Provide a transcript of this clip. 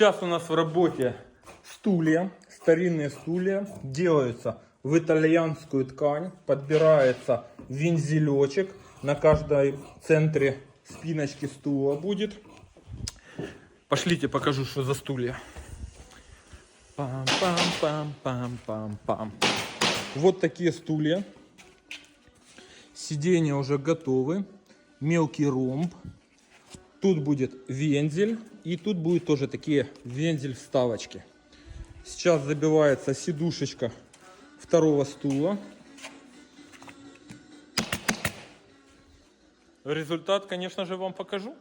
Сейчас у нас в работе стулья, старинные стулья, делаются в итальянскую ткань, подбирается вензелечек, на каждой центре спиночки стула будет. Пошлите, покажу, что за стулья. Пам-пам-пам-пам-пам-пам. Вот такие стулья. Сиденья уже готовы. Мелкий ромб. Тут будет вензель. И тут будет тоже такие вензель-вставочки. Сейчас забивается сидушечка второго стула. Результат, конечно же, вам покажу.